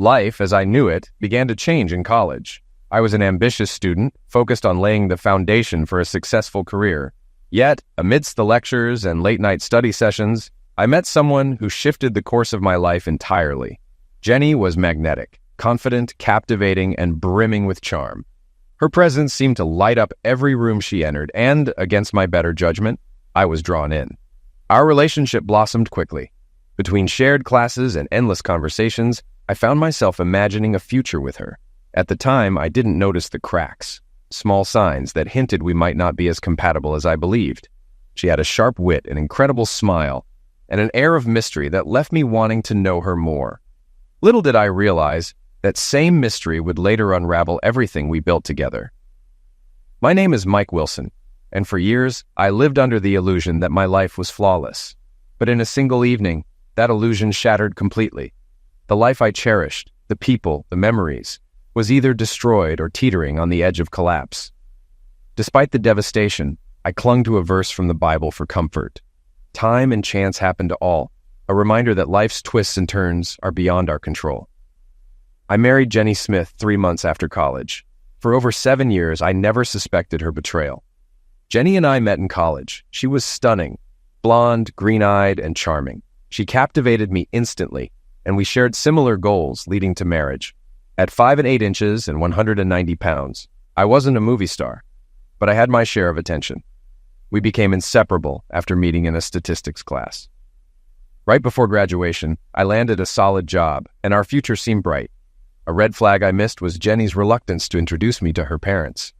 Life, as I knew it, began to change in college. I was an ambitious student, focused on laying the foundation for a successful career. Yet, amidst the lectures and late-night study sessions, I met someone who shifted the course of my life entirely. Jenny was magnetic, confident, captivating, and brimming with charm. Her presence seemed to light up every room she entered, and, against my better judgment, I was drawn in. Our relationship blossomed quickly. Between shared classes and endless conversations, I found myself imagining a future with her. At the time, I didn't notice the cracks, small signs that hinted we might not be as compatible as I believed. She had a sharp wit, an incredible smile, and an air of mystery that left me wanting to know her more. Little did I realize that same mystery would later unravel everything we built together. My name is Mike Wilson, and for years, I lived under the illusion that my life was flawless. But in a single evening, that illusion shattered completely. The life I cherished, the people, the memories, was either destroyed or teetering on the edge of collapse. Despite the devastation, I clung to a verse from the Bible for comfort. Time and chance happen to all, a reminder that life's twists and turns are beyond our control. I married Jenny Smith 3 months after college. For over 7 years, I never suspected her betrayal. Jenny and I met in college. She was stunning, blonde, green-eyed, and charming. She captivated me instantly, and we shared similar goals leading to marriage. At 5 8 inches and 190 pounds, I wasn't a movie star, but I had my share of attention. We became inseparable after meeting in a statistics class. Right before graduation, I landed a solid job, and our future seemed bright. A red flag I missed was Jenny's reluctance to introduce me to her parents.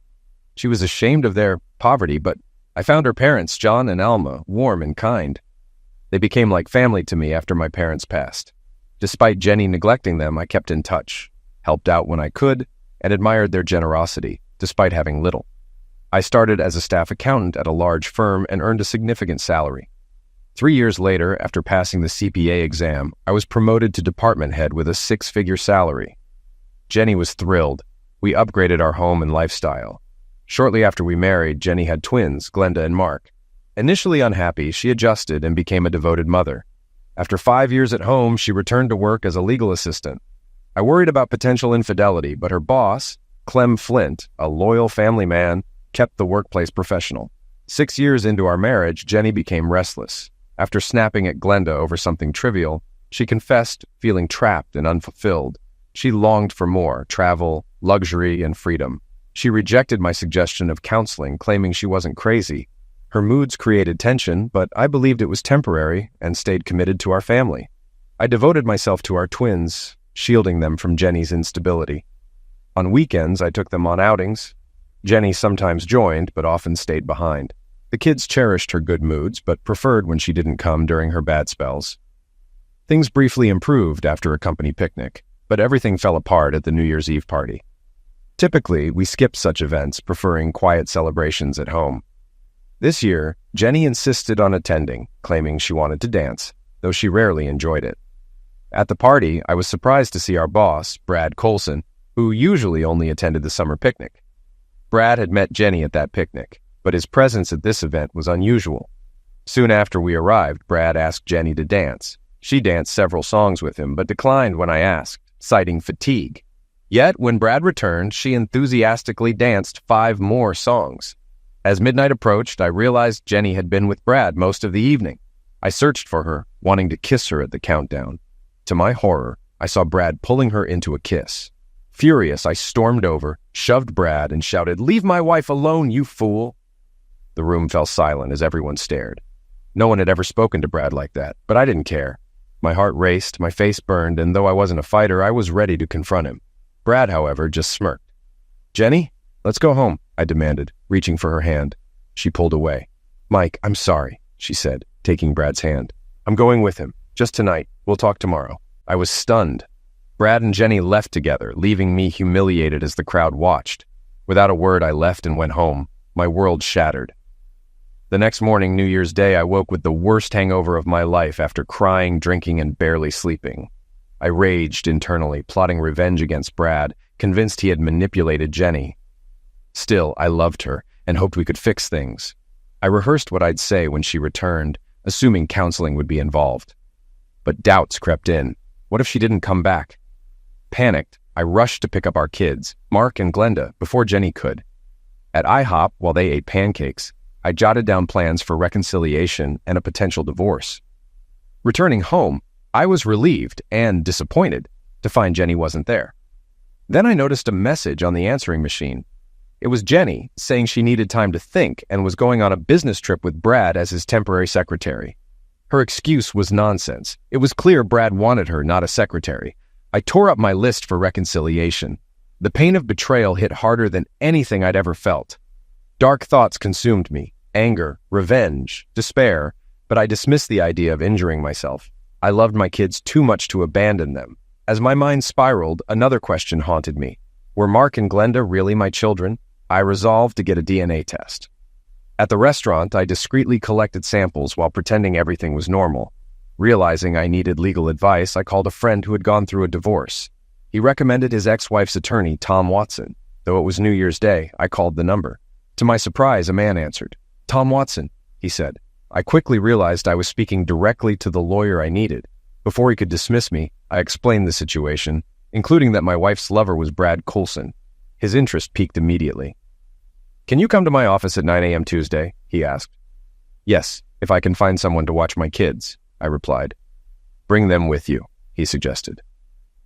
She was ashamed of their poverty, but I found her parents, John and Alma, warm and kind. They became like family to me after my parents passed. Despite Jenny neglecting them, I kept in touch, helped out when I could, and admired their generosity, despite having little. I started as a staff accountant at a large firm and earned a significant salary. 3 years later, after passing the CPA exam, I was promoted to department head with a 6-figure salary. Jenny was thrilled. We upgraded our home and lifestyle. Shortly after we married, Jenny had twins, Glenda and Mark. Initially unhappy, she adjusted and became a devoted mother. After 5 years at home, she returned to work as a legal assistant. I worried about potential infidelity, but her boss, Clem Flint, a loyal family man, kept the workplace professional. 6 years into our marriage, Jenny became restless. After snapping at Glenda over something trivial, she confessed feeling trapped and unfulfilled. She longed for more, travel, luxury, and freedom. She rejected my suggestion of counseling, claiming she wasn't crazy. Her moods created tension, but I believed it was temporary and stayed committed to our family. I devoted myself to our twins, shielding them from Jenny's instability. On weekends, I took them on outings. Jenny sometimes joined, but often stayed behind. The kids cherished her good moods, but preferred when she didn't come during her bad spells. Things briefly improved after a company picnic, but everything fell apart at the New Year's Eve party. Typically, we skipped such events, preferring quiet celebrations at home. This year, Jenny insisted on attending, claiming she wanted to dance, though she rarely enjoyed it. At the party, I was surprised to see our boss, Brad Colson, who usually only attended the summer picnic. Brad had met Jenny at that picnic, but his presence at this event was unusual. Soon after we arrived, Brad asked Jenny to dance. She danced several songs with him, but declined when I asked, citing fatigue. Yet, when Brad returned, she enthusiastically danced 5 more songs. As midnight approached, I realized Jenny had been with Brad most of the evening. I searched for her, wanting to kiss her at the countdown. To my horror, I saw Brad pulling her into a kiss. Furious, I stormed over, shoved Brad, and shouted, "Leave my wife alone, you fool!" The room fell silent as everyone stared. No one had ever spoken to Brad like that, but I didn't care. My heart raced, my face burned, and though I wasn't a fighter, I was ready to confront him. Brad, however, just smirked. "Jenny, let's go home," I demanded, reaching for her hand. She pulled away. "Mike, I'm sorry," she said, taking Brad's hand. "I'm going with him. Just tonight. We'll talk tomorrow." I was stunned. Brad and Jenny left together, leaving me humiliated as the crowd watched. Without a word, I left and went home. My world shattered. The next morning, New Year's Day, I woke with the worst hangover of my life after crying, drinking, and barely sleeping. I raged internally, plotting revenge against Brad, convinced he had manipulated Jenny. Still, I loved her and hoped we could fix things. I rehearsed what I'd say when she returned, assuming counseling would be involved. But doubts crept in. What if she didn't come back? Panicked, I rushed to pick up our kids, Mark and Glenda, before Jenny could. At IHOP, while they ate pancakes, I jotted down plans for reconciliation and a potential divorce. Returning home, I was relieved and disappointed to find Jenny wasn't there. Then I noticed a message on the answering machine. It was Jenny saying she needed time to think and was going on a business trip with Brad as his temporary secretary. Her excuse was nonsense. It was clear Brad wanted her, not a secretary. I tore up my list for reconciliation. The pain of betrayal hit harder than anything I'd ever felt. Dark thoughts consumed me: anger, revenge, despair, but I dismissed the idea of injuring myself. I loved my kids too much to abandon them. As my mind spiraled, another question haunted me. Were Mark and Glenda really my children? I resolved to get a DNA test. At the restaurant, I discreetly collected samples while pretending everything was normal. Realizing I needed legal advice, I called a friend who had gone through a divorce. He recommended his ex-wife's attorney, Tom Watson. Though it was New Year's Day, I called the number. To my surprise, a man answered. "Tom Watson," he said. I quickly realized I was speaking directly to the lawyer I needed. Before he could dismiss me, I explained the situation, including that my wife's lover was Brad Coulson. His interest piqued immediately. "Can you come to my office at 9 a.m. Tuesday?" he asked. "Yes, if I can find someone to watch my kids," I replied. "Bring them with you," he suggested.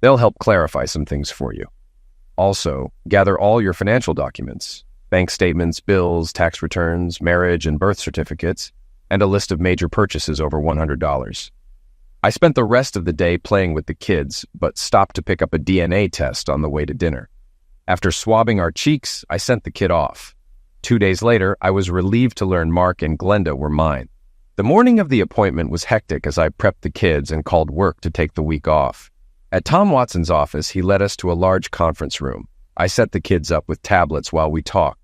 "They'll help clarify some things for you. Also, gather all your financial documents, bank statements, bills, tax returns, marriage and birth certificates, and a list of major purchases over $100. I spent the rest of the day playing with the kids, but stopped to pick up a DNA test on the way to dinner. After swabbing our cheeks, I sent the kid off. 2 days later, I was relieved to learn Mark and Glenda were mine. The morning of the appointment was hectic as I prepped the kids and called work to take the week off. At Tom Watson's office, he led us to a large conference room. I set the kids up with tablets while we talked.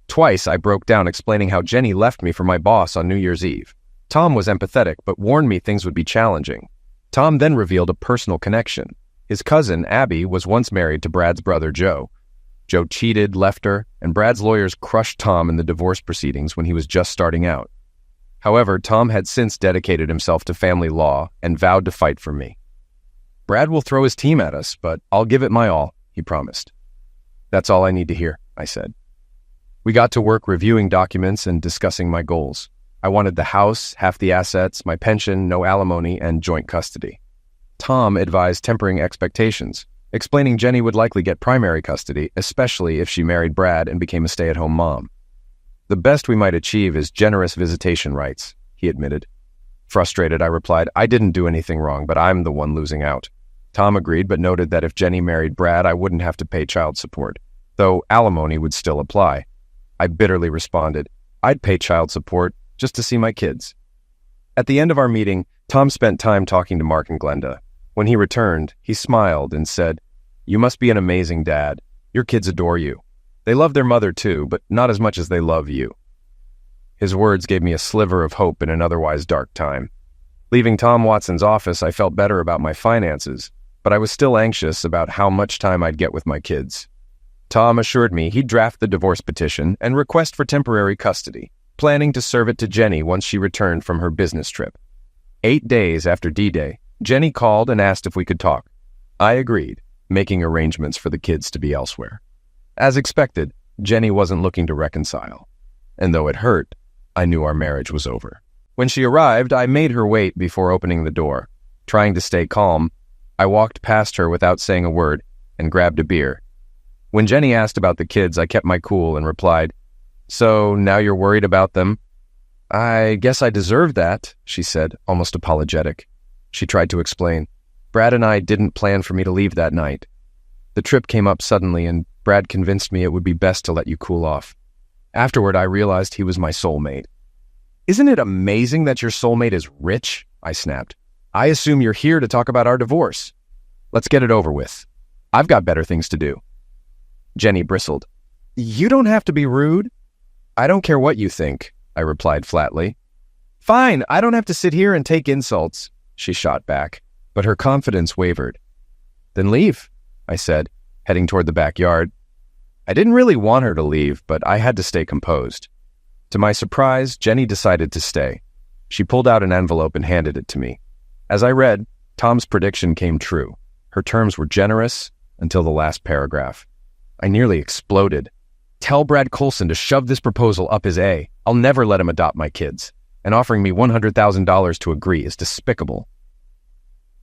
Twice, I broke down explaining how Jenny left me for my boss on New Year's Eve. Tom was empathetic, but warned me things would be challenging. Tom then revealed a personal connection. His cousin, Abby, was once married to Brad's brother, Joe. Joe cheated, left her, and Brad's lawyers crushed Tom in the divorce proceedings when he was just starting out. However, Tom had since dedicated himself to family law and vowed to fight for me. "Brad will throw his team at us, but I'll give it my all," he promised. "That's all I need to hear," I said. We got to work reviewing documents and discussing my goals. I wanted the house, half the assets, my pension, no alimony, and joint custody. Tom advised tempering expectations, explaining Jenny would likely get primary custody, especially if she married Brad and became a stay-at-home mom. "The best we might achieve is generous visitation rights," he admitted. Frustrated, I replied, "I didn't do anything wrong, but I'm the one losing out." Tom agreed, but noted that if Jenny married Brad, I wouldn't have to pay child support, though alimony would still apply. I bitterly responded, "I'd pay child support just to see my kids." At the end of our meeting, Tom spent time talking to Mark and Glenda. When he returned, he smiled and said, "You must be an amazing dad. Your kids adore you. They love their mother too, but not as much as they love you." His words gave me a sliver of hope in an otherwise dark time. Leaving Tom Watson's office, I felt better about my finances, but I was still anxious about how much time I'd get with my kids. Tom assured me he'd draft the divorce petition and request for temporary custody, planning to serve it to Jenny once she returned from her business trip. 8 days after D-Day, Jenny called and asked if we could talk. I agreed, making arrangements for the kids to be elsewhere. As expected, Jenny wasn't looking to reconcile, and though it hurt, I knew our marriage was over. When she arrived, I made her wait before opening the door. Trying to stay calm, I walked past her without saying a word and grabbed a beer. When Jenny asked about the kids, I kept my cool and replied, "So now you're worried about them?" "I guess I deserve that," she said, almost apologetic. She tried to explain. "Brad and I didn't plan for me to leave that night. The trip came up suddenly, and Brad convinced me it would be best to let you cool off. Afterward, I realized he was my soulmate." "Isn't it amazing that your soulmate is rich?" I snapped. "I assume you're here to talk about our divorce. Let's get it over with. I've got better things to do." Jenny bristled. "You don't have to be rude." "I don't care what you think," I replied flatly. "Fine, I don't have to sit here and take insults," she shot back, but her confidence wavered. "Then leave," I said, heading toward the backyard. I didn't really want her to leave, but I had to stay composed. To my surprise, Jenny decided to stay. She pulled out an envelope and handed it to me. As I read, Tom's prediction came true. Her terms were generous, until the last paragraph. I nearly exploded. Tell Brad Coulson to shove this proposal up his A. I'll never let him adopt my kids. And offering me $100,000 to agree is despicable.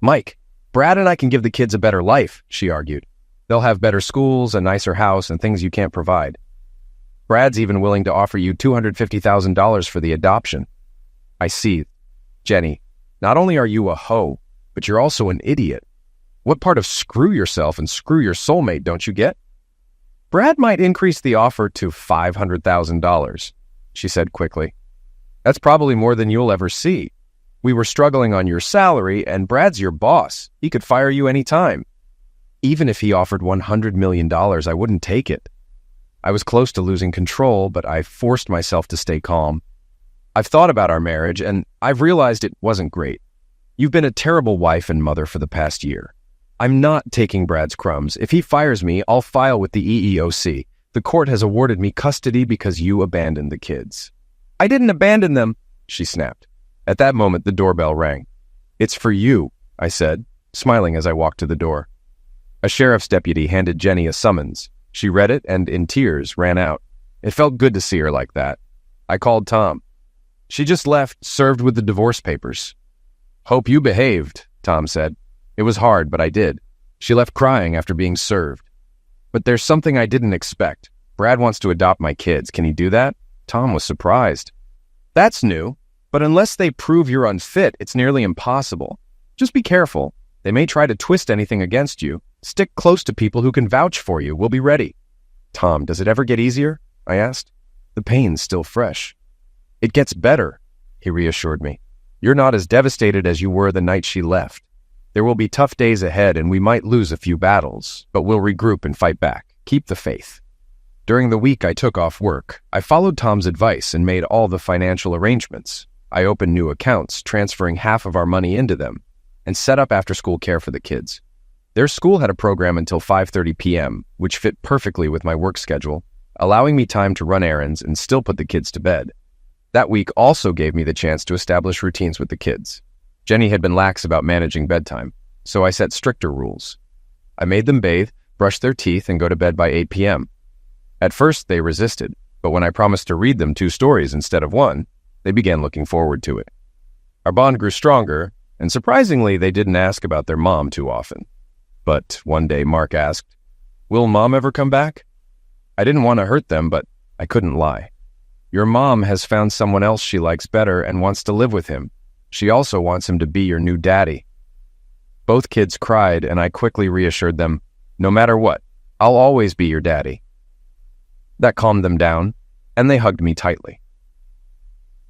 Mike, Brad and I can give the kids a better life, she argued. They'll have better schools, a nicer house, and things you can't provide. Brad's even willing to offer you $250,000 for the adoption. I seethed. Jenny, not only are you a hoe, but you're also an idiot. What part of screw yourself and screw your soulmate don't you get? Brad might increase the offer to $500,000, she said quickly. That's probably more than you'll ever see. We were struggling on your salary, and Brad's your boss. He could fire you any time. Even if he offered $100 million, I wouldn't take it. I was close to losing control, but I forced myself to stay calm. I've thought about our marriage, and I've realized it wasn't great. You've been a terrible wife and mother for the past year. I'm not taking Brad's crumbs. If he fires me, I'll file with the EEOC. The court has awarded me custody because you abandoned the kids. I didn't abandon them, she snapped. At that moment, the doorbell rang. It's for you, I said, smiling as I walked to the door. A sheriff's deputy handed Jenny a summons. She read it and, in tears, ran out. It felt good to see her like that. I called Tom. She just left, served with the divorce papers. Hope you behaved, Tom said. It was hard, but I did. She left crying after being served. But there's something I didn't expect. Brad wants to adopt my kids. Can he do that? Tom was surprised. That's new, but unless they prove you're unfit, it's nearly impossible. Just be careful. They may try to twist anything against you. Stick close to people who can vouch for you. We'll be ready. Tom, does it ever get easier? I asked. The pain's still fresh. It gets better, he reassured me. You're not as devastated as you were the night she left. There will be tough days ahead and we might lose a few battles, but we'll regroup and fight back. Keep the faith. During the week I took off work, I followed Tom's advice and made all the financial arrangements. I opened new accounts, transferring half of our money into them, and set up after-school care for the kids. Their school had a program until 5:30 p.m., which fit perfectly with my work schedule, allowing me time to run errands and still put the kids to bed. That week also gave me the chance to establish routines with the kids. Jenny had been lax about managing bedtime, so I set stricter rules. I made them bathe, brush their teeth, and go to bed by 8 p.m. At first, they resisted, but when I promised to read them 2 stories instead of 1, they began looking forward to it. Our bond grew stronger, and surprisingly, they didn't ask about their mom too often. But one day, Mark asked, "Will Mom ever come back?" I didn't want to hurt them, but I couldn't lie. Your mom has found someone else she likes better and wants to live with him. She also wants him to be your new daddy. Both kids cried, and I quickly reassured them, no matter what, I'll always be your daddy. That calmed them down, and they hugged me tightly.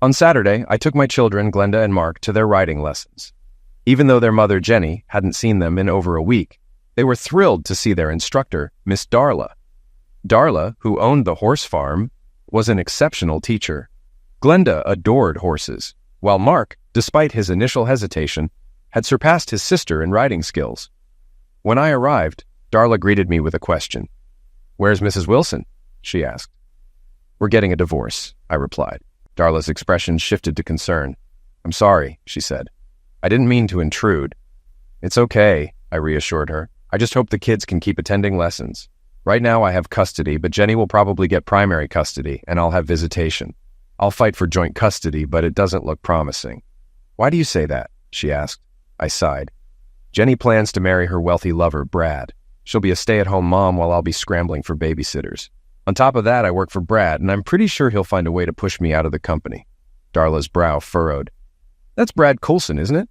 On Saturday, I took my children, Glenda and Mark, to their riding lessons. Even though their mother, Jenny, hadn't seen them in over a week, they were thrilled to see their instructor, Miss Darla. Darla, who owned the horse farm, was an exceptional teacher. Glenda adored horses, while Mark, despite his initial hesitation, had surpassed his sister in riding skills. When I arrived, Darla greeted me with a question. "Where's Mrs. Wilson?" she asked. "We're getting a divorce," I replied. Darla's expression shifted to concern. "I'm sorry," she said. "I didn't mean to intrude." "It's okay," I reassured her. "I just hope the kids can keep attending lessons. Right now I have custody, but Jenny will probably get primary custody, and I'll have visitation. I'll fight for joint custody, but it doesn't look promising." "Why do you say that?" she asked. I sighed. "Jenny plans to marry her wealthy lover, Brad. She'll be a stay-at-home mom while I'll be scrambling for babysitters. On top of that, I work for Brad, and I'm pretty sure he'll find a way to push me out of the company." Darla's brow furrowed. "That's Brad Coulson, isn't it?"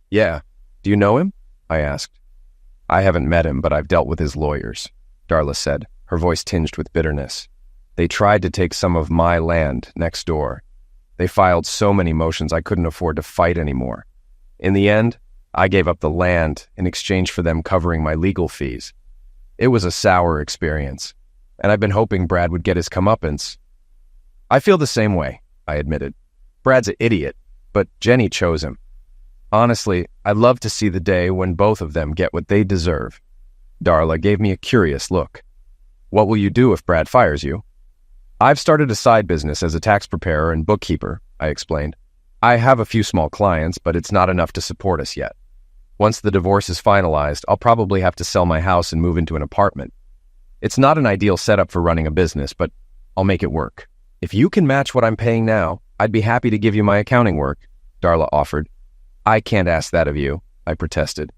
"Yeah. Do you know him?" I asked. "I haven't met him, but I've dealt with his lawyers," Darla said, her voice tinged with bitterness. "They tried to take some of my land next door. They filed so many motions I couldn't afford to fight anymore. In the end, I gave up the land in exchange for them covering my legal fees. It was a sour experience, and I've been hoping Brad would get his comeuppance." "I feel the same way," I admitted. "Brad's an idiot, but Jenny chose him. Honestly, I'd love to see the day when both of them get what they deserve." Darla gave me a curious look. "What will you do if Brad fires you?" "I've started a side business as a tax preparer and bookkeeper," I explained. "I have a few small clients, but it's not enough to support us yet." Once the divorce is finalized, I'll probably have to sell my house and move into an apartment. It's not an ideal setup for running a business, but I'll make it work. If you can match what I'm paying now, I'd be happy to give you my accounting work, Darla offered. I can't ask that of you, I protested.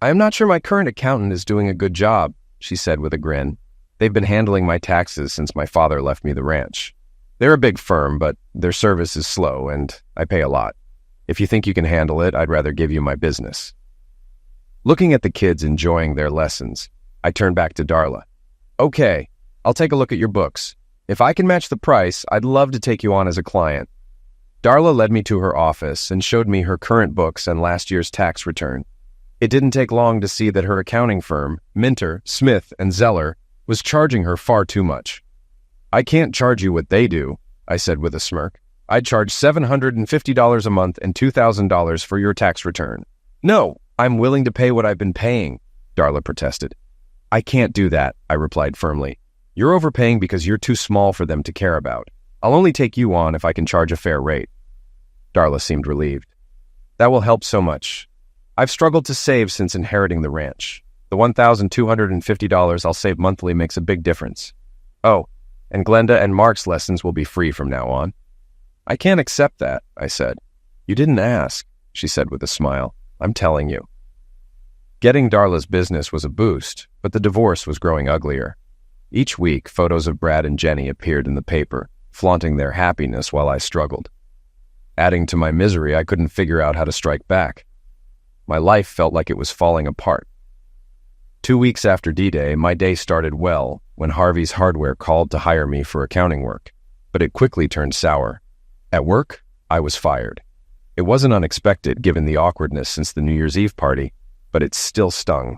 I am not sure my current accountant is doing a good job, she said with a grin. They've been handling my taxes since my father left me the ranch. They're a big firm, but their service is slow and I pay a lot. If you think you can handle it, I'd rather give you my business. Looking at the kids enjoying their lessons, I turned back to Darla. Okay, I'll take a look at your books. If I can match the price, I'd love to take you on as a client. Darla led me to her office and showed me her current books and last year's tax return. It didn't take long to see that her accounting firm, Minter, Smith, and Zeller, was charging her far too much. I can't charge you what they do, I said with a smirk. I'd charge $750 a month and $2,000 for your tax return. No, I'm willing to pay what I've been paying, Darla protested. I can't do that, I replied firmly. You're overpaying because you're too small for them to care about. I'll only take you on if I can charge a fair rate. Darla seemed relieved. That will help so much. I've struggled to save since inheriting the ranch. The $1,250 I'll save monthly makes a big difference. Oh, and Glenda and Mark's lessons will be free from now on. I can't accept that, I said. You didn't ask, she said with a smile. I'm telling you. Getting Darla's business was a boost, but the divorce was growing uglier. Each week, photos of Brad and Jenny appeared in the paper, flaunting their happiness while I struggled. Adding to my misery, I couldn't figure out how to strike back. My life felt like it was falling apart. 2 weeks after D-Day, my day started well when Harvey's Hardware called to hire me for accounting work, but it quickly turned sour. At work, I was fired. It wasn't unexpected given the awkwardness since the New Year's Eve party, but it still stung.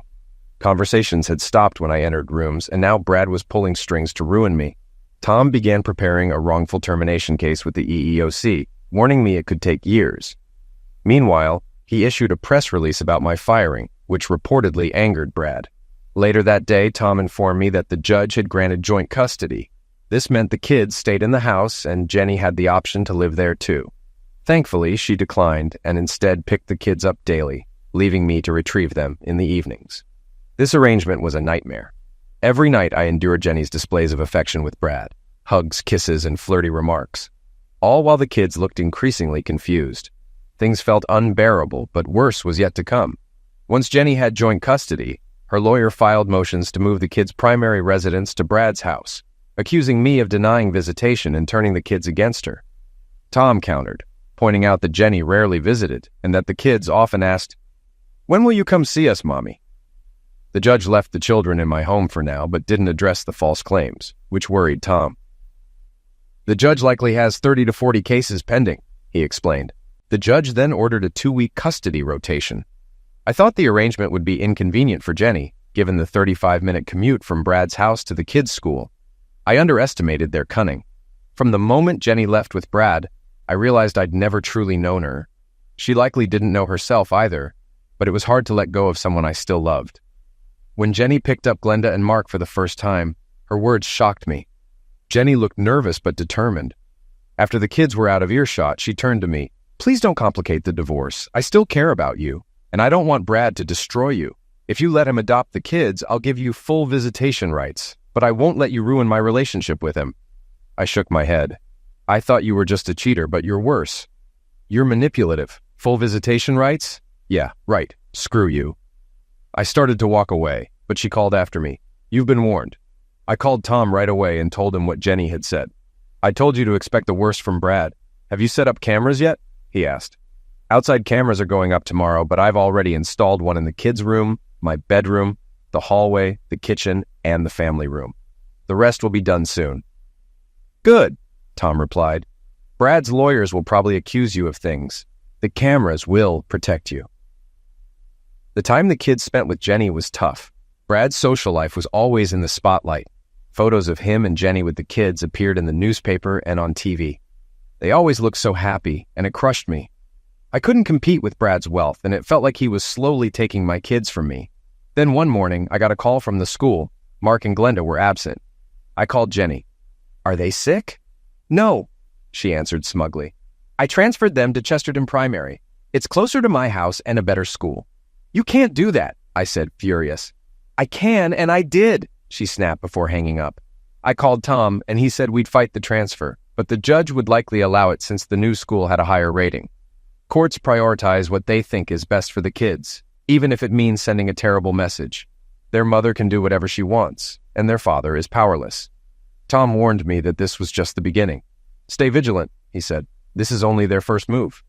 Conversations had stopped when I entered rooms, and now Brad was pulling strings to ruin me. Tom began preparing a wrongful termination case with the EEOC, warning me it could take years. Meanwhile, he issued a press release about my firing, which reportedly angered Brad. Later that day, Tom informed me that the judge had granted joint custody. This meant the kids stayed in the house, and Jenny had the option to live there too. Thankfully, she declined and instead picked the kids up daily, leaving me to retrieve them in the evenings. This arrangement was a nightmare. Every night I endured Jenny's displays of affection with Brad, hugs, kisses, and flirty remarks, all while the kids looked increasingly confused. Things felt unbearable, but worse was yet to come. Once Jenny had joint custody, her lawyer filed motions to move the kids' primary residence to Brad's house, accusing me of denying visitation and turning the kids against her. Tom countered, pointing out that Jenny rarely visited and that the kids often asked, "When will you come see us, Mommy?" The judge left the children in my home for now, but didn't address the false claims, which worried Tom. The judge likely has 30 to 40 cases pending, he explained. The judge then ordered a 2-week custody rotation. I thought the arrangement would be inconvenient for Jenny, given the 35-minute commute from Brad's house to the kids' school. I underestimated their cunning. From the moment Jenny left with Brad, I realized I'd never truly known her. She likely didn't know herself either, but it was hard to let go of someone I still loved. When Jenny picked up Glenda and Mark for the first time, her words shocked me. Jenny looked nervous but determined. After the kids were out of earshot, she turned to me. "Please don't complicate the divorce. I still care about you, and I don't want Brad to destroy you. If you let him adopt the kids, I'll give you full visitation rights, but I won't let you ruin my relationship with him." I shook my head. "I thought you were just a cheater, but you're worse. You're manipulative. Full visitation rights? Yeah, right. Screw you." I started to walk away, but she called after me. "You've been warned." I called Tom right away and told him what Jenny had said. "I told you to expect the worst from Brad. Have you set up cameras yet?" he asked. "Outside cameras are going up tomorrow, but I've already installed one in the kids' room, my bedroom, the hallway, the kitchen, and the family room. The rest will be done soon." "Good," Tom replied. "Brad's lawyers will probably accuse you of things. The cameras will protect you." The time the kids spent with Jenny was tough. Brad's social life was always in the spotlight. Photos of him and Jenny with the kids appeared in the newspaper and on TV. They always looked so happy, and it crushed me. I couldn't compete with Brad's wealth, and it felt like he was slowly taking my kids from me. Then one morning, I got a call from the school. Mark and Glenda were absent. I called Jenny. "Are they sick?" "No," she answered smugly. "I transferred them to Chesterton Primary. It's closer to my house and a better school." "You can't do that," I said, furious. "I can, and I did," she snapped before hanging up. I called Tom, and he said we'd fight the transfer, but the judge would likely allow it since the new school had a higher rating. Courts prioritize what they think is best for the kids, even if it means sending a terrible message. Their mother can do whatever she wants, and their father is powerless. Tom warned me that this was just the beginning. "Stay vigilant," he said. "This is only their first move."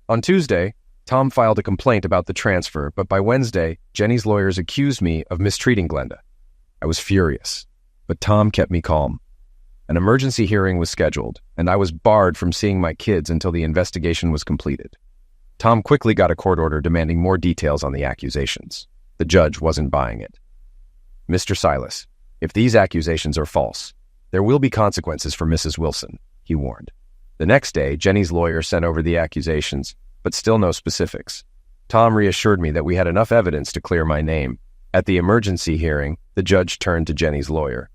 On Tuesday, Tom filed a complaint about the transfer, but by Wednesday, Jenny's lawyers accused me of mistreating Glenda. I was furious, but Tom kept me calm. An emergency hearing was scheduled, and I was barred from seeing my kids until the investigation was completed. Tom quickly got a court order demanding more details on the accusations. The judge wasn't buying it. "Mr. Silas, if these accusations are false, there will be consequences for Mrs. Wilson," he warned. The next day, Jenny's lawyer sent over the accusations, but still no specifics. Tom reassured me that we had enough evidence to clear my name. At the emergency hearing, the judge turned to Jenny's lawyer.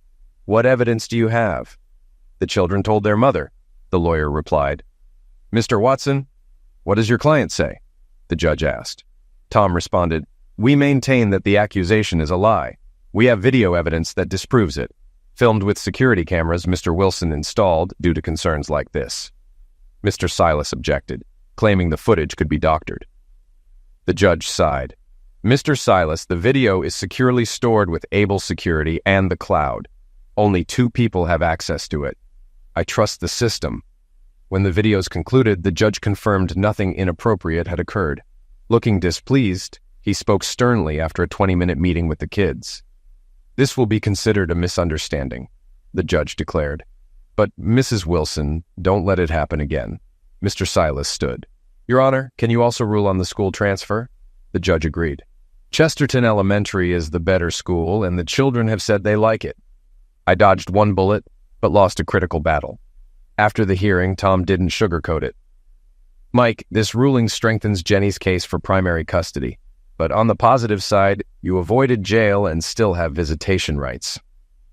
"What evidence do you have?" "The children told their mother," the lawyer replied. "Mr. Watson, what does your client say?" the judge asked. Tom responded, "We maintain that the accusation is a lie. We have video evidence that disproves it, filmed with security cameras Mr. Wilson installed due to concerns like this." Mr. Silas objected, claiming the footage could be doctored. The judge sighed. "Mr. Silas, the video is securely stored with Able Security and the cloud. Only 2 people have access to it. I trust the system." When the videos concluded, the judge confirmed nothing inappropriate had occurred. Looking displeased, he spoke sternly after a 20-minute meeting with the kids. "This will be considered a misunderstanding," the judge declared. "But, Mrs. Wilson, don't let it happen again." Mr. Silas stood. "Your Honor, can you also rule on the school transfer?" The judge agreed. "Chesterton Elementary is the better school, and the children have said they like it." I dodged 1 bullet, but lost a critical battle. After the hearing, Tom didn't sugarcoat it. "Mike, this ruling strengthens Jenny's case for primary custody. But on the positive side, you avoided jail and still have visitation rights."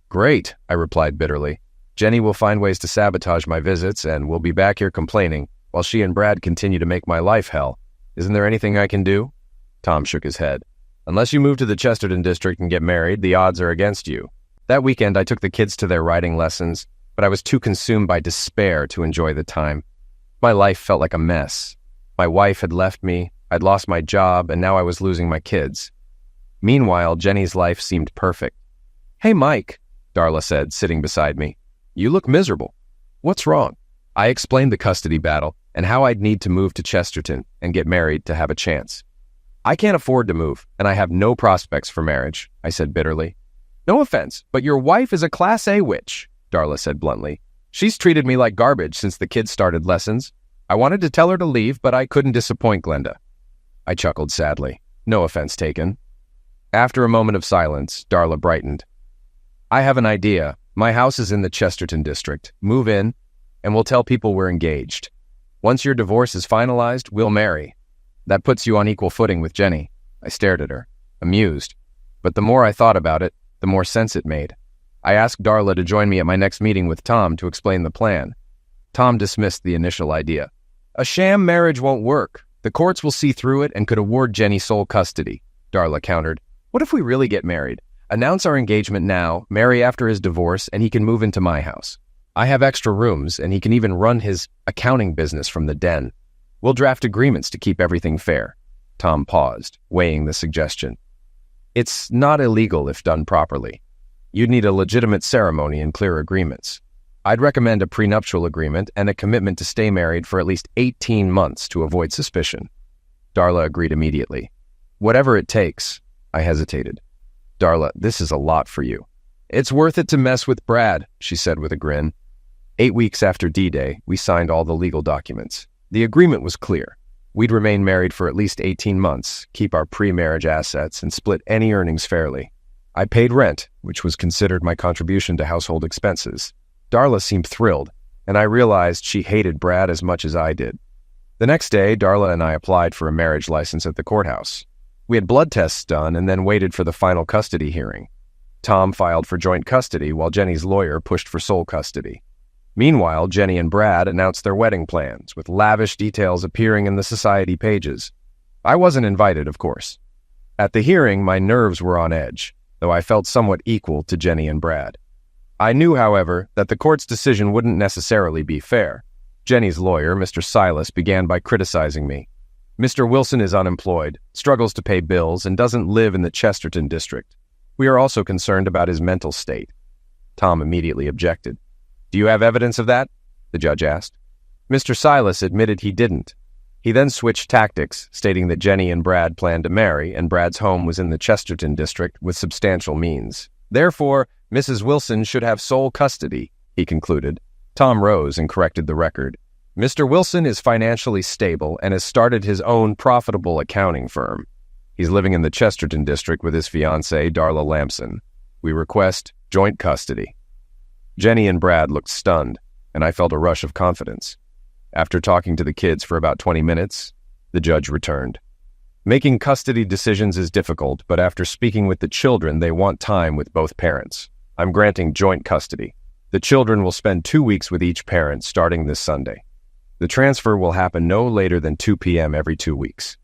"Great," I replied bitterly. "Jenny will find ways to sabotage my visits, and we'll be back here complaining, while she and Brad continue to make my life hell. Isn't there anything I can do?" Tom shook his head. "Unless you move to the Chesterton district and get married, the odds are against you." That weekend, I took the kids to their writing lessons, but I was too consumed by despair to enjoy the time. My life felt like a mess. My wife had left me, I'd lost my job, and now I was losing my kids. Meanwhile, Jenny's life seemed perfect. "Hey, Mike," Darla said, sitting beside me. "You look miserable. What's wrong?" I explained the custody battle and how I'd need to move to Chesterton and get married to have a chance. "I can't afford to move, and I have no prospects for marriage," I said bitterly. "No offense, but your wife is a Class A witch," Darla said bluntly. "She's treated me like garbage since the kids started lessons. I wanted to tell her to leave, but I couldn't disappoint Glenda." I chuckled sadly. No offense taken. After a moment of silence, Darla brightened. "I have an idea. My house is in the Chesterton district. Move in, and we'll tell people we're engaged. Once your divorce is finalized, we'll marry. That puts you on equal footing with Jenny." I stared at her, amused. But the more I thought about it, the more sense it made. I asked Darla to join me at my next meeting with Tom to explain the plan. Tom dismissed the initial idea. "A sham marriage won't work. The courts will see through it and could award Jenny sole custody," Darla countered. "What if we really get married? Announce our engagement now, marry after his divorce, and he can move into my house. I have extra rooms, and he can even run his accounting business from the den. We'll draft agreements to keep everything fair." Tom paused, weighing the suggestion. "It's not illegal if done properly. You'd need a legitimate ceremony and clear agreements. I'd recommend a prenuptial agreement and a commitment to stay married for at least 18 months to avoid suspicion." Darla agreed immediately. "Whatever it takes." I hesitated. "Darla, this is a lot for you." "It's worth it to mess with Brad," she said with a grin. 8 weeks after D-Day, we signed all the legal documents. The agreement was clear. We'd remain married for at least 18 months, keep our pre-marriage assets, and split any earnings fairly. I paid rent, which was considered my contribution to household expenses. Darla seemed thrilled, and I realized she hated Brad as much as I did. The next day, Darla and I applied for a marriage license at the courthouse. We had blood tests done and then waited for the final custody hearing. Tom filed for joint custody while Jenny's lawyer pushed for sole custody. Meanwhile, Jenny and Brad announced their wedding plans, with lavish details appearing in the society pages. I wasn't invited, of course. At the hearing, my nerves were on edge, though I felt somewhat equal to Jenny and Brad. I knew, however, that the court's decision wouldn't necessarily be fair. Jenny's lawyer, Mr. Silas, began by criticizing me. Mr. Wilson is unemployed, struggles to pay bills, and doesn't live in the Chesterton district. We are also concerned about his mental state. Tom immediately objected. Do you have evidence of that? The judge asked. Mr. Silas admitted he didn't. He then switched tactics, stating that Jenny and Brad planned to marry, and Brad's home was in the Chesterton district with substantial means. Therefore, Mrs. Wilson should have sole custody, he concluded. Tom rose and corrected the record. Mr. Wilson is financially stable and has started his own profitable accounting firm. He's living in the Chesterton district with his fiancée, Darla Lamson. We request joint custody. Jenny and Brad looked stunned, and I felt a rush of confidence. After talking to the kids for about 20 minutes, the judge returned. Making custody decisions is difficult, but after speaking with the children, they want time with both parents. I'm granting joint custody. The children will spend 2 weeks with each parent starting this Sunday. The transfer will happen no later than 2 p.m. every 2 weeks.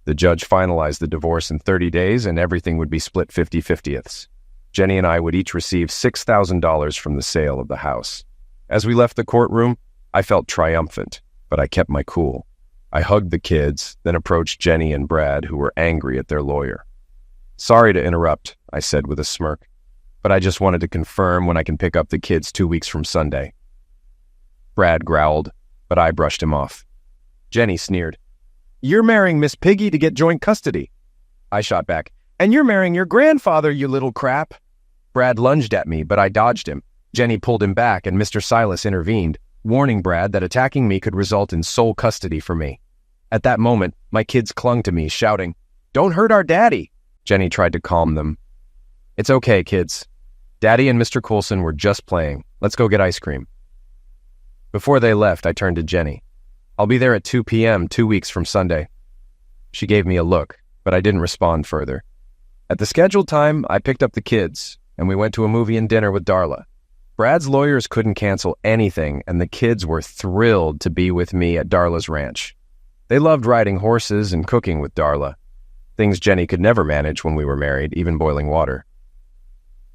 The judge finalized the divorce in 30 days, and everything would be split 50-50ths. Jenny and I would each receive $6,000 from the sale of the house. As we left the courtroom, I felt triumphant, but I kept my cool. I hugged the kids, then approached Jenny and Brad, who were angry at their lawyer. Sorry to interrupt, I said with a smirk, but I just wanted to confirm when I can pick up the kids 2 weeks from Sunday. Brad growled, but I brushed him off. Jenny sneered. You're marrying Miss Piggy to get joint custody. I shot back. And you're marrying your grandfather, you little crap. Brad lunged at me, but I dodged him. Jenny pulled him back, and Mr. Silas intervened, warning Brad that attacking me could result in sole custody for me. At that moment, my kids clung to me, shouting, Don't hurt our daddy. Jenny tried to calm them. It's okay, kids. Daddy and Mr. Coulson were just playing. Let's go get ice cream. Before they left, I turned to Jenny. I'll be there at 2 p.m. 2 weeks from Sunday. She gave me a look, but I didn't respond further. At the scheduled time, I picked up the kids, and we went to a movie and dinner with Darla. Brad's lawyers couldn't cancel anything, and the kids were thrilled to be with me at Darla's ranch. They loved riding horses and cooking with Darla, things Jenny could never manage when we were married, even boiling water.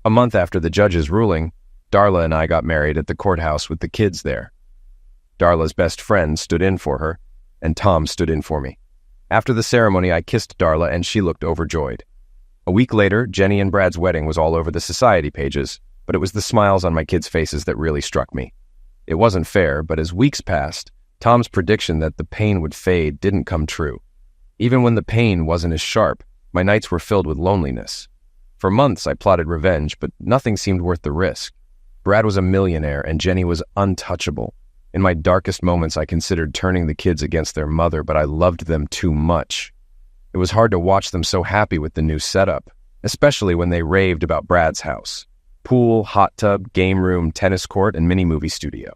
A month after the judge's ruling, Darla and I got married at the courthouse with the kids there. Darla's best friend stood in for her, and Tom stood in for me. After the ceremony, I kissed Darla, and she looked overjoyed. A week later, Jenny and Brad's wedding was all over the society pages, but it was the smiles on my kids' faces that really struck me. It wasn't fair, but as weeks passed, Tom's prediction that the pain would fade didn't come true. Even when the pain wasn't as sharp, my nights were filled with loneliness. For months, I plotted revenge, but nothing seemed worth the risk. Brad was a millionaire, and Jenny was untouchable. In my darkest moments, I considered turning the kids against their mother, but I loved them too much. It was hard to watch them so happy with the new setup, especially when they raved about Brad's house. Pool, hot tub, game room, tennis court, and mini-movie studio.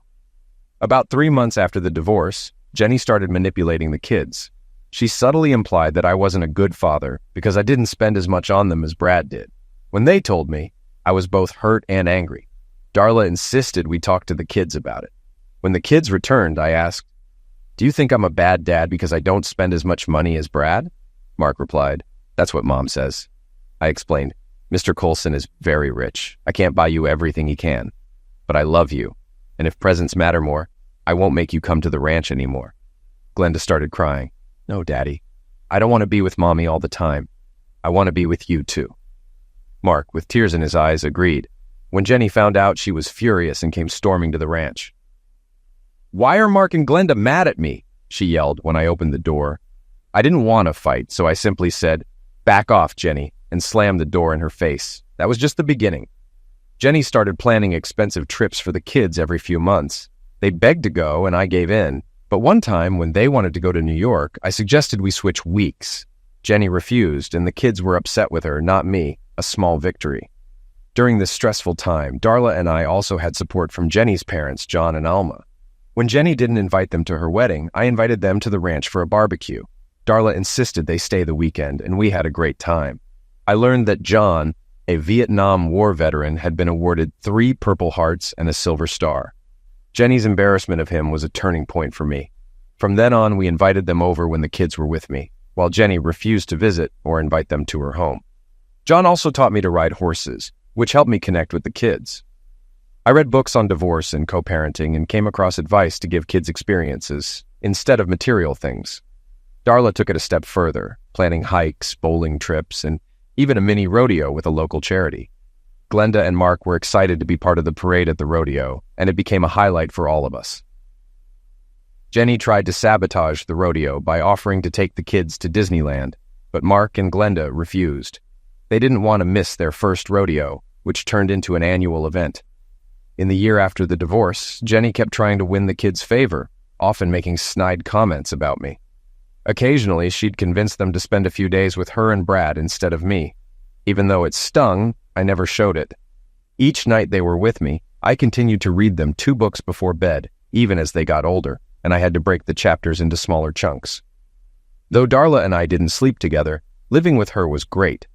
About 3 months after the divorce, Jenny started manipulating the kids. She subtly implied that I wasn't a good father because I didn't spend as much on them as Brad did. When they told me, I was both hurt and angry. Darla insisted we talk to the kids about it. When the kids returned, I asked, Do you think I'm a bad dad because I don't spend as much money as Brad? Mark replied, That's what Mom says. I explained, Mr. Coulson is very rich. I can't buy you everything he can. But I love you, and if presents matter more, I won't make you come to the ranch anymore. Glenda started crying. No, Daddy. I don't want to be with Mommy all the time. I want to be with you too. Mark, with tears in his eyes, agreed. When Jenny found out, she was furious and came storming to the ranch. Why are Mark and Glenda mad at me? She yelled when I opened the door. I didn't want to fight, so I simply said, Back off, Jenny, and slammed the door in her face. That was just the beginning. Jenny started planning expensive trips for the kids every few months. They begged to go, and I gave in. But one time, when they wanted to go to New York, I suggested we switch weeks. Jenny refused, and the kids were upset with her, not me, a small victory. During this stressful time, Darla and I also had support from Jenny's parents, John and Alma. When Jenny didn't invite them to her wedding, I invited them to the ranch for a barbecue. Darla insisted they stay the weekend, and we had a great time. I learned that John, a Vietnam War veteran, had been awarded 3 Purple Hearts and a Silver Star. Jenny's embarrassment of him was a turning point for me. From then on, we invited them over when the kids were with me. while Jenny refused to visit or invite them to her home. John also taught me to ride horses, which helped me connect with the kids. I read books on divorce and co-parenting and came across advice to give kids experiences instead of material things. Darla took it a step further, planning hikes, bowling trips, and even a mini rodeo with a local charity. Glenda and Mark were excited to be part of the parade at the rodeo, and it became a highlight for all of us. Jenny tried to sabotage the rodeo by offering to take the kids to Disneyland, but Mark and Glenda refused. They didn't want to miss their first rodeo, which turned into an annual event. In the year after the divorce, Jenny kept trying to win the kids' favor, often making snide comments about me. Occasionally, she'd convince them to spend a few days with her and Brad instead of me. Even though it stung, I never showed it. Each night they were with me, I continued to read them 2 books before bed, even as they got older, and I had to break the chapters into smaller chunks. Though Darla and I didn't sleep together, living with her was great.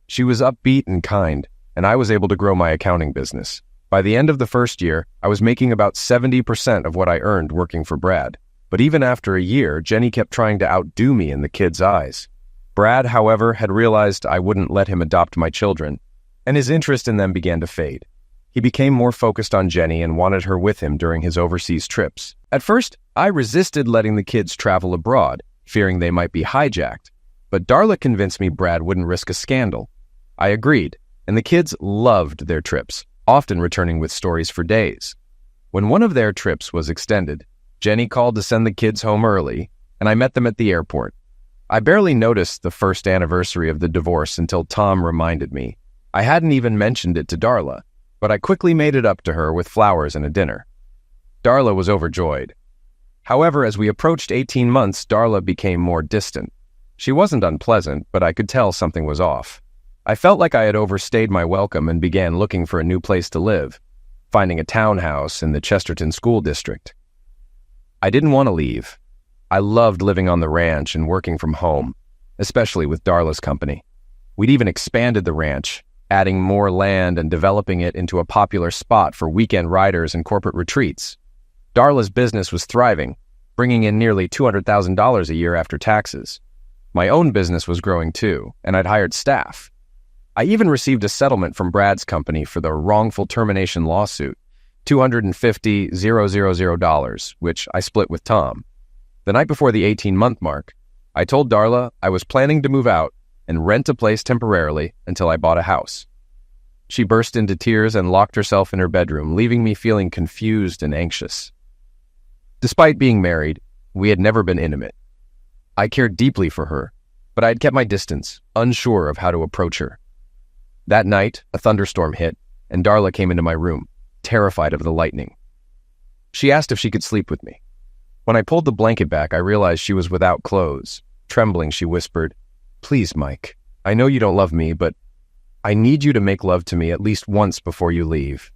She was upbeat and kind, and I was able to grow my accounting business. By the end of the first year, I was making about 70% of what I earned working for Brad. But even after a year, Jenny kept trying to outdo me in the kids' eyes. Brad, however, had realized I wouldn't let him adopt my children, and his interest in them began to fade. He became more focused on Jenny and wanted her with him during his overseas trips. At first, I resisted letting the kids travel abroad, fearing they might be hijacked. But Darla convinced me Brad wouldn't risk a scandal. I agreed, and the kids loved their trips, often returning with stories for days. When one of their trips was extended, Jenny called to send the kids home early, and I met them at the airport. I barely noticed the first anniversary of the divorce until Tom reminded me. I hadn't even mentioned it to Darla, but I quickly made it up to her with flowers and a dinner. Darla was overjoyed. However, as we approached 18 months, Darla became more distant. She wasn't unpleasant, but I could tell something was off. I felt like I had overstayed my welcome and began looking for a new place to live, finding a townhouse in the Chesterton School District. I didn't want to leave. I loved living on the ranch and working from home, especially with Darla's company. We'd even expanded the ranch, adding more land and developing it into a popular spot for weekend riders and corporate retreats. Darla's business was thriving, bringing in nearly $200,000 a year after taxes. My own business was growing too, and I'd hired staff. I even received a settlement from Brad's company for the wrongful termination lawsuit, $250,000, which I split with Tom. The night before the 18-month mark, I told Darla I was planning to move out and rent a place temporarily until I bought a house. She burst into tears and locked herself in her bedroom, leaving me feeling confused and anxious. Despite being married, we had never been intimate. I cared deeply for her, but I had kept my distance, unsure of how to approach her. That night, a thunderstorm hit, and Darla came into my room, terrified of the lightning. She asked if she could sleep with me. When I pulled the blanket back, I realized she was without clothes. Trembling, she whispered, "Please, Mike, I know you don't love me, but I need you to make love to me at least once before you leave."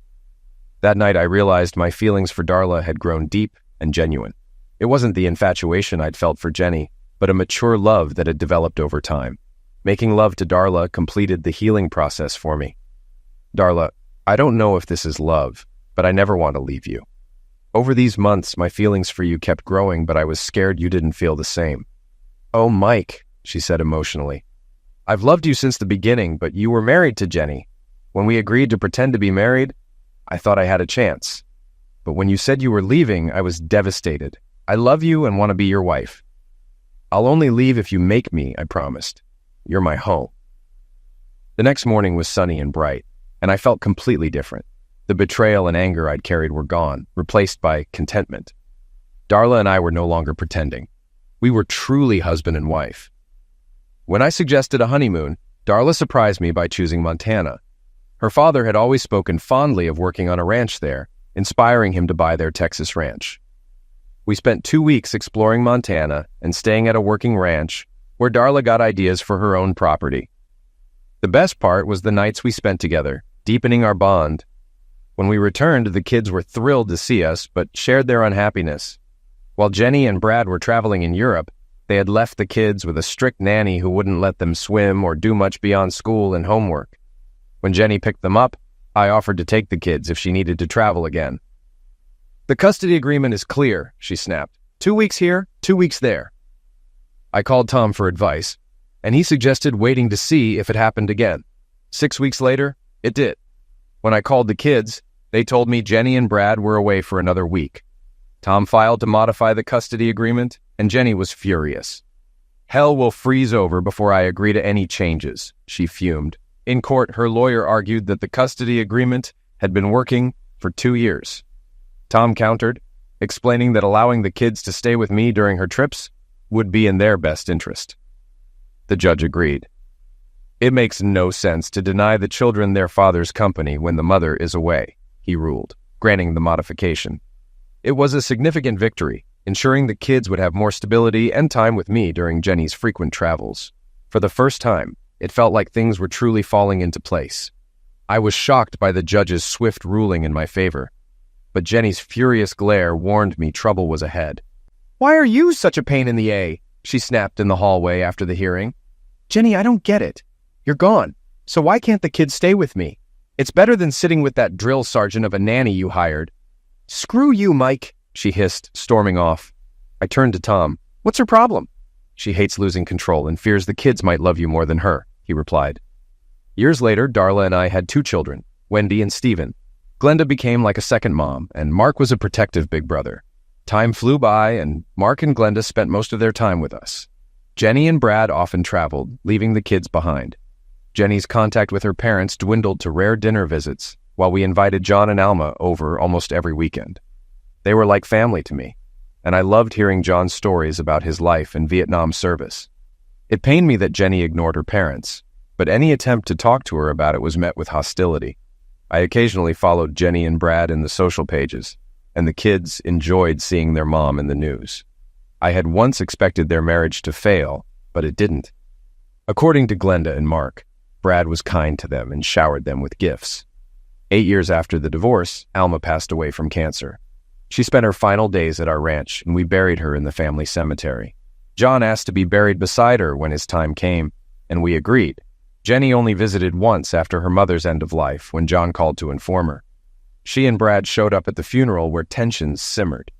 That night, I realized my feelings for Darla had grown deep and genuine. It wasn't the infatuation I'd felt for Jenny, but a mature love that had developed over time. Making love to Darla completed the healing process for me. Darla, I don't know if this is love, but I never want to leave you. Over these months, my feelings for you kept growing, but I was scared you didn't feel the same. "Oh, Mike," she said emotionally, "I've loved you since the beginning, but you were married to Jenny. When we agreed to pretend to be married, I thought I had a chance. But when you said you were leaving, I was devastated. I love you and want to be your wife. I'll only leave if you make me, I promised. You're my home." The next morning was sunny and bright, and I felt completely different. The betrayal and anger I'd carried were gone, replaced by contentment. Darla and I were no longer pretending. We were truly husband and wife. When I suggested a honeymoon, Darla surprised me by choosing Montana. Her father had always spoken fondly of working on a ranch there, inspiring him to buy their Texas ranch. We spent 2 weeks exploring Montana and staying at a working ranch where Darla got ideas for her own property. The best part was the nights we spent together, deepening our bond. When we returned, the kids were thrilled to see us, but shared their unhappiness. While Jenny and Brad were traveling in Europe, they had left the kids with a strict nanny who wouldn't let them swim or do much beyond school and homework. When Jenny picked them up, I offered to take the kids if she needed to travel again. "The custody agreement is clear," she snapped. 2 weeks here, 2 weeks there." I called Tom for advice, and he suggested waiting to see if it happened again. 6 weeks later, it did. When I called the kids, they told me Jenny and Brad were away for another week. Tom filed to modify the custody agreement, and Jenny was furious. "Hell will freeze over before I agree to any changes," she fumed. In court, her lawyer argued that the custody agreement had been working for 2 years. Tom countered, explaining that allowing the kids to stay with me during her trips would be in their best interest. The judge agreed. "It makes no sense to deny the children their father's company when the mother is away," he ruled, granting the modification. It was a significant victory, ensuring the kids would have more stability and time with me during Jenny's frequent travels. For the first time, it felt like things were truly falling into place. I was shocked by the judge's swift ruling in my favor, but Jenny's furious glare warned me trouble was ahead. "Why are you such a pain in the A?" she snapped in the hallway after the hearing. "Jenny, I don't get it. You're gone, so why can't the kids stay with me? It's better than sitting with that drill sergeant of a nanny you hired." "Screw you, Mike," she hissed, storming off. I turned to Tom. "What's her problem?" "She hates losing control and fears the kids might love you more than her," he replied. Years later, Darla and I had 2 children, Wendy and Stephen. Glenda became like a second mom, and Mark was a protective big brother. Time flew by, and Mark and Glenda spent most of their time with us. Jenny and Brad often traveled, leaving the kids behind. Jenny's contact with her parents dwindled to rare dinner visits, while we invited John and Alma over almost every weekend. They were like family to me, and I loved hearing John's stories about his life in Vietnam service. It pained me that Jenny ignored her parents, but any attempt to talk to her about it was met with hostility. I occasionally followed Jenny and Brad in the social pages, and the kids enjoyed seeing their mom in the news. I had once expected their marriage to fail, but it didn't. According to Glenda and Mark, Brad was kind to them and showered them with gifts. 8 years after the divorce, Alma passed away from cancer. She spent her final days at our ranch, and we buried her in the family cemetery. John asked to be buried beside her when his time came, and we agreed. Jenny only visited once after her mother's end of life when John called to inform her. She and Brad showed up at the funeral where tensions simmered.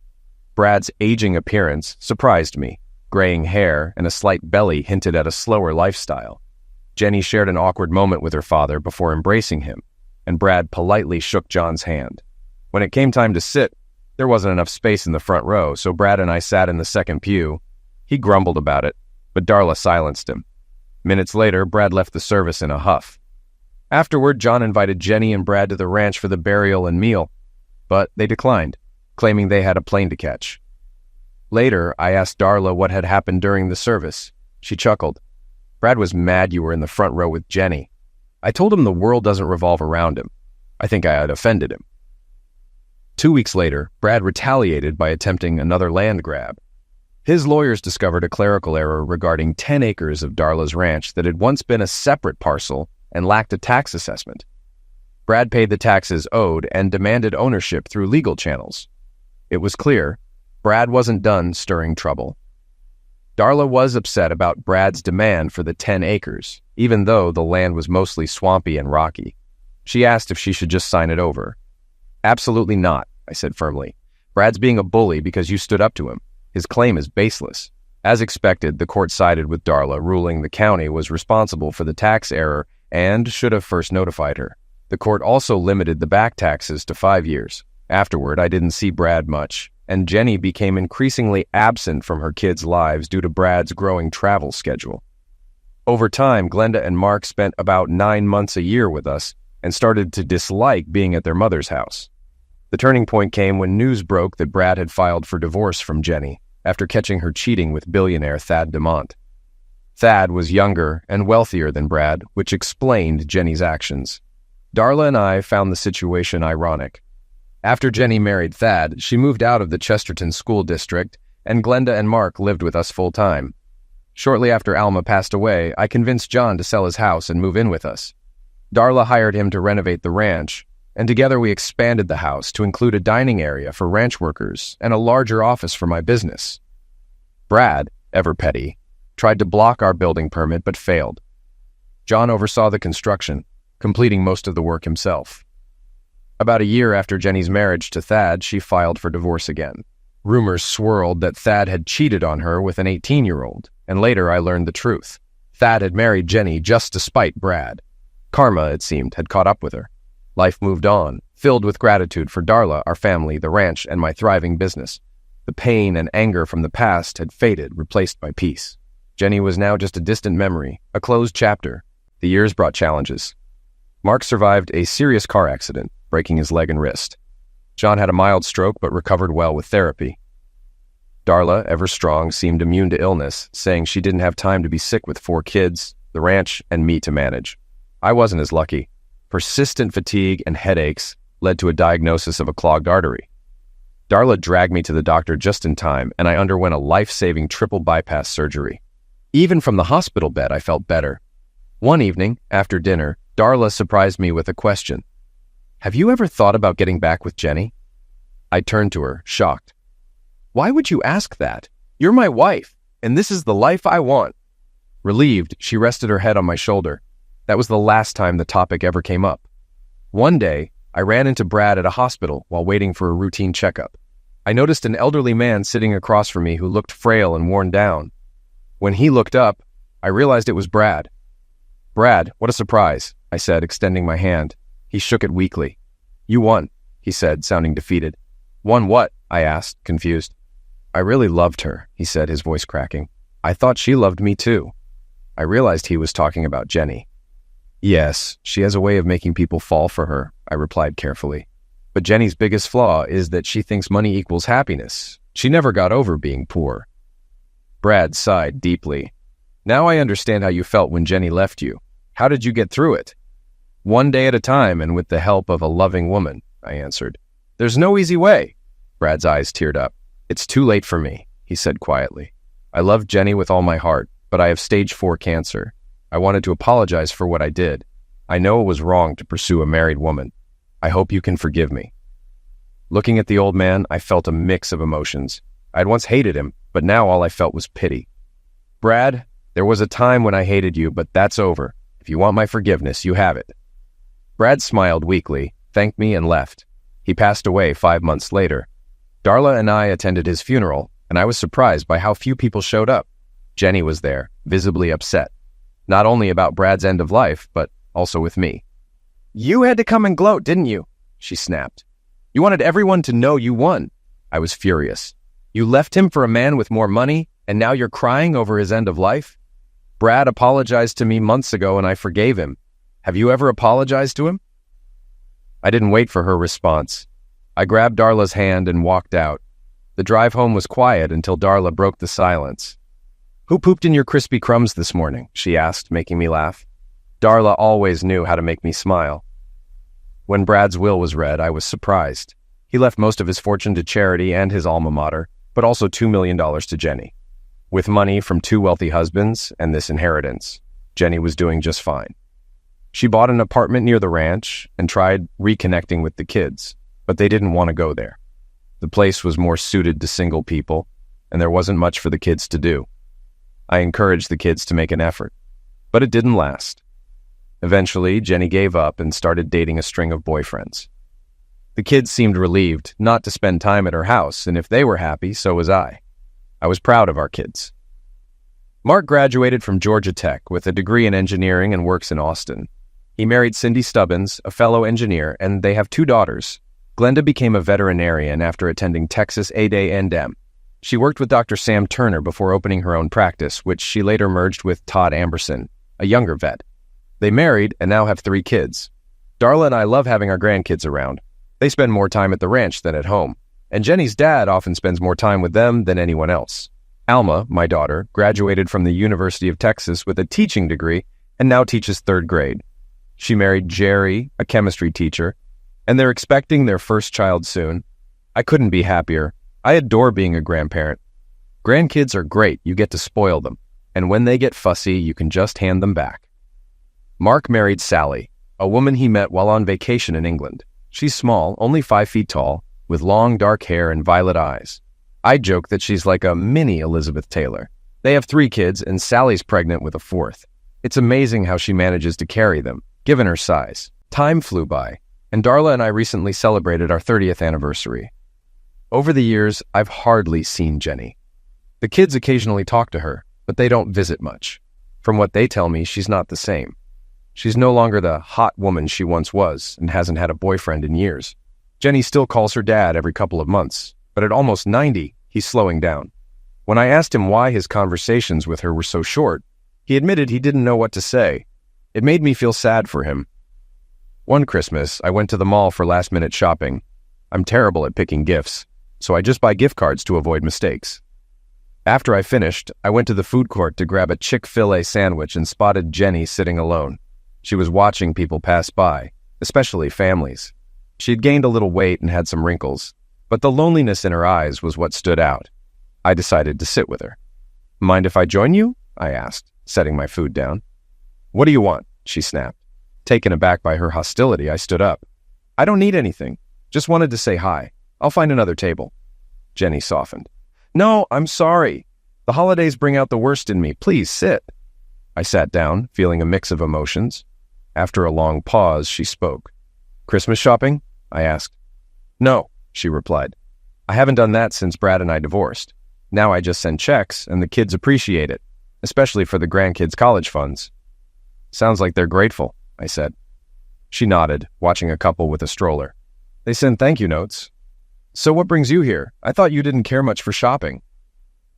Brad's aging appearance surprised me. Graying hair and a slight belly hinted at a slower lifestyle. Jenny shared an awkward moment with her father before embracing him, and Brad politely shook John's hand. When it came time to sit, there wasn't enough space in the front row, so Brad and I sat in the second pew. He grumbled about it, but Darla silenced him. Minutes later, Brad left the service in a huff. Afterward, John invited Jenny and Brad to the ranch for the burial and meal, but they declined, claiming they had a plane to catch. Later, I asked Darla what had happened during the service. She chuckled. "Brad was mad you were in the front row with Jenny. I told him the world doesn't revolve around him. I think I had offended him." 2 weeks later, Brad retaliated by attempting another land grab. His lawyers discovered a clerical error regarding 10 acres of Darla's ranch that had once been a separate parcel and lacked a tax assessment. Brad paid the taxes owed and demanded ownership through legal channels. It was clear Brad wasn't done stirring trouble. Darla was upset about Brad's demand for the 10 acres, even though the land was mostly swampy and rocky. She asked if she should just sign it over. "Absolutely not," I said firmly. "Brad's being a bully because you stood up to him. His claim is baseless." As expected, the court sided with Darla, ruling the county was responsible for the tax error and should have first notified her. The court also limited the back taxes to 5 years. Afterward, I didn't see Brad much, and Jenny became increasingly absent from her kids' lives due to Brad's growing travel schedule. Over time, Glenda and Mark spent about 9 months a year with us and started to dislike being at their mother's house. The turning point came when news broke that Brad had filed for divorce from Jenny after catching her cheating with billionaire Thad DeMont. Thad was younger and wealthier than Brad, which explained Jenny's actions. Darla and I found the situation ironic. After Jenny married Thad, she moved out of the Chesterton School District, and Glenda and Mark lived with us full-time. Shortly after Alma passed away, I convinced John to sell his house and move in with us. Darla hired him to renovate the ranch, and together we expanded the house to include a dining area for ranch workers and a larger office for my business. Brad, ever petty, tried to block our building permit but failed. John oversaw the construction, completing most of the work himself. About a year after Jenny's marriage to Thad, she filed for divorce again. Rumors swirled that Thad had cheated on her with an 18-year-old, and later I learned the truth. Thad had married Jenny just to spite Brad. Karma, it seemed, had caught up with her. Life moved on, filled with gratitude for Darla, our family, the ranch, and my thriving business. The pain and anger from the past had faded, replaced by peace. Jenny was now just a distant memory, a closed chapter. The years brought challenges. Mark survived a serious car accident, breaking his leg and wrist. John had a mild stroke but recovered well with therapy. Darla, ever strong, seemed immune to illness, saying she didn't have time to be sick with 4 kids, the ranch, and me to manage. I wasn't as lucky. Persistent fatigue and headaches led to a diagnosis of a clogged artery. Darla dragged me to the doctor just in time, and I underwent a life-saving triple bypass surgery. Even from the hospital bed, I felt better. One evening, after dinner, Darla surprised me with a question. "Have you ever thought about getting back with Jenny?" I turned to her, shocked. "Why would you ask that? You're my wife, and this is the life I want." Relieved, she rested her head on my shoulder. That was the last time the topic ever came up. One day, I ran into Brad at a hospital while waiting for a routine checkup. I noticed an elderly man sitting across from me who looked frail and worn down. When he looked up, I realized it was Brad. "Brad, what a surprise," I said, extending my hand. He shook it weakly. "You won," he said, sounding defeated. "Won what?" I asked, confused. "I really loved her," he said, his voice cracking. "I thought she loved me too." I realized he was talking about Jenny. "Yes, she has a way of making people fall for her," I replied carefully. "But Jenny's biggest flaw is that she thinks money equals happiness. She never got over being poor." Brad sighed deeply. "Now I understand how you felt when Jenny left you. How did you get through it?" "One day at a time and with the help of a loving woman," I answered. "There's no easy way." Brad's eyes teared up. "It's too late for me," he said quietly. "I love Jenny with all my heart, but I have stage 4 cancer. I wanted to apologize for what I did. I know it was wrong to pursue a married woman. I hope you can forgive me." Looking at the old man, I felt a mix of emotions. I'd once hated him, but now all I felt was pity. "Brad, there was a time when I hated you, but that's over. If you want my forgiveness, you have it." Brad smiled weakly, thanked me, and left. He passed away 5 months later. Darla and I attended his funeral, and I was surprised by how few people showed up. Jenny was there, visibly upset. Not only about Brad's end of life, but also with me. "You had to come and gloat, didn't you?" she snapped. "You wanted everyone to know you won." I was furious. "You left him for a man with more money, and now you're crying over his end of life?" "Brad apologized to me months ago, and I forgave him. Have you ever apologized to him?" I didn't wait for her response. I grabbed Darla's hand and walked out. The drive home was quiet until Darla broke the silence. "Who pooped in your crispy crumbs this morning?" she asked, making me laugh. Darla always knew how to make me smile. When Brad's will was read, I was surprised. He left most of his fortune to charity and his alma mater, but also $2 million to Jenny. With money from 2 wealthy husbands and this inheritance, Jenny was doing just fine. She bought an apartment near the ranch and tried reconnecting with the kids, but they didn't want to go there. The place was more suited to single people, and there wasn't much for the kids to do. I encouraged the kids to make an effort, but it didn't last. Eventually, Jenny gave up and started dating a string of boyfriends. The kids seemed relieved not to spend time at her house, and if they were happy, so was I. I was proud of our kids. Mark graduated from Georgia Tech with a degree in engineering and works in Austin. He married Cindy Stubbins, a fellow engineer, and they have 2 daughters. Glenda became a veterinarian after attending Texas A&M. She worked with Dr. Sam Turner before opening her own practice, which she later merged with Todd Amberson, a younger vet. They married and now have 3 kids. Darla and I love having our grandkids around. They spend more time at the ranch than at home, and Jenny's dad often spends more time with them than anyone else. Alma, my daughter, graduated from the University of Texas with a teaching degree and now teaches 3rd grade. She married Jerry, a chemistry teacher, and they're expecting their first child soon. I couldn't be happier. I adore being a grandparent. Grandkids are great, you get to spoil them, and when they get fussy, you can just hand them back. Mark married Sally, a woman he met while on vacation in England. She's small, only 5 feet tall, with long dark hair and violet eyes. I joke that she's like a mini Elizabeth Taylor. They have 3 kids, and Sally's pregnant with a 4th. It's amazing how she manages to carry them, given her size. Time flew by, and Darla and I recently celebrated our 30th anniversary. Over the years, I've hardly seen Jenny. The kids occasionally talk to her, but they don't visit much. From what they tell me, she's not the same. She's no longer the hot woman she once was and hasn't had a boyfriend in years. Jenny still calls her dad every couple of months, but at almost 90, he's slowing down. When I asked him why his conversations with her were so short, he admitted he didn't know what to say. It made me feel sad for him. One Christmas, I went to the mall for last-minute shopping. I'm terrible at picking gifts, so I just buy gift cards to avoid mistakes. After I finished, I went to the food court to grab a Chick-fil-A sandwich and spotted Jenny sitting alone. She was watching people pass by, especially families. She had gained a little weight and had some wrinkles, but the loneliness in her eyes was what stood out. I decided to sit with her. "Mind if I join you?" I asked, setting my food down. "What do you want?" she snapped. Taken aback by her hostility, I stood up. "I don't need anything. Just wanted to say hi. I'll find another table." Jenny softened. "No, I'm sorry. The holidays bring out the worst in me. Please sit." I sat down, feeling a mix of emotions. After a long pause, she spoke. "Christmas shopping?" I asked. "No," she replied. "I haven't done that since Brad and I divorced. Now I just send checks, and the kids appreciate it, especially for the grandkids' college funds." "Sounds like they're grateful," I said. She nodded, watching a couple with a stroller. "They send thank you notes." "So what brings you here? I thought you didn't care much for shopping."